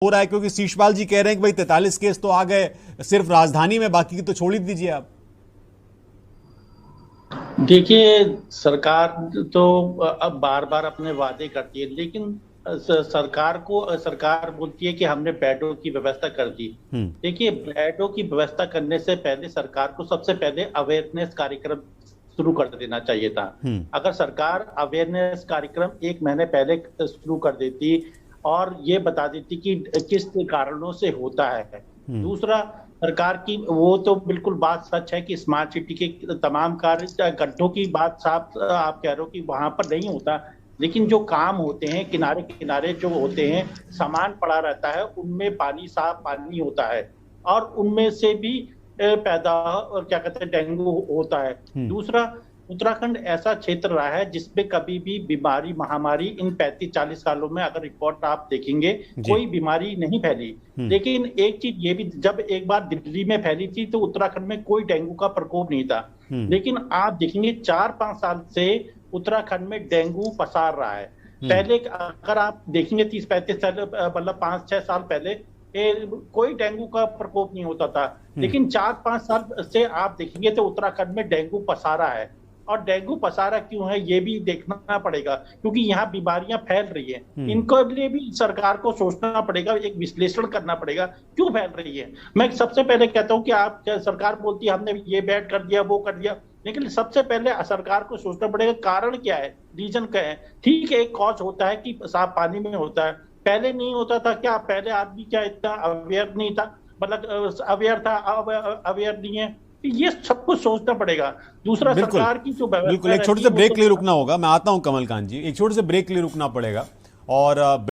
हो रहा है, क्योंकि शीशपाल जी कह रहे हैं कि भाई 43 केस तो आ गए सिर्फ राजधानी में, बाकी की तो छोड़ ही दीजिए आप। देखिए, सरकार तो अब बार बार अपने वादे करती है, लेकिन सरकार बोलती है कि हमने बेडों की व्यवस्था कर दी। हम्म। देखिए, बेडों की व्यवस्था करने से पहले सरकार को सबसे पहले अवेयरनेस कार्यक्रम शुरू कर देना चाहिए था। हम्म। अगर सरकार अवेयरनेस कार्यक्रम 1 महीने पहले शुरू कर देती और ये बता देती कि किस कारणों से होता है। हम्म। दूसरा, सरकार की वो तो बिल्कुल बात सच है कि स्मार्ट सिटी के तमाम कार्य, गड्ढों की बात साफ आप कह रहे हो कि वहां पर नहीं होता, लेकिन जो काम होते हैं किनारे किनारे जो होते हैं, सामान पड़ा रहता है, उनमें पानी, साफ पानी होता है और उनमें से भी पैदा और क्या कहते हैं डेंगू होता है। हम्म। दूसरा, उत्तराखंड ऐसा क्षेत्र रहा है जिसमें कभी भी बीमारी महामारी इन 35-40 सालों में अगर रिकॉर्ड आप देखेंगे जी। कोई बीमारी नहीं फैली। हम्म। लेकिन एक चीज ये भी, जब एक बार दिल्ली में फैली थी तो उत्तराखंड में कोई डेंगू का प्रकोप नहीं था। हम्म। लेकिन आप देखेंगे 4-5 साल से उत्तराखंड में डेंगू पसार रहा है। हम्म। पहले अगर आप देखेंगे 30-35 साल, मतलब 5-6 साल पहले कोई डेंगू का प्रकोप नहीं होता था। लेकिन 4-5 साल से आप देखेंगे तो उत्तराखंड में डेंगू पसारा है। और डेंगू पसारा क्यों है ये भी देखना पड़ेगा, क्योंकि यहाँ बीमारियां फैल रही है। इनको लिए भी सरकार को सोचना पड़ेगा, एक विश्लेषण करना पड़ेगा क्यों फैल रही है। मैं सबसे पहले कहता हूँ कि आप, सरकार बोलती है हमने ये बेड कर दिया, वो कर दिया, लेकिन सबसे पहले सरकार को सोचना पड़ेगा कारण क्या है, रीजन क्या है। ठीक है, एक कॉज होता है कि साफ पानी में होता है, पहले नहीं होता था क्या? पहले आदमी क्या इतना अवेयर नहीं था, मतलब अवेयर था, अवेयर नहीं है, ये सब कुछ सोचना पड़ेगा। दूसरा, बिल्कुल सरकार की जो बिल्कुल, व्यवस्था एक छोटे रहती से है वो ब्रेक के लिए तो रुकना होगा। मैं आता हूं कमलकांत जी, एक छोटे से ब्रेक के लिए रुकना पड़ेगा। और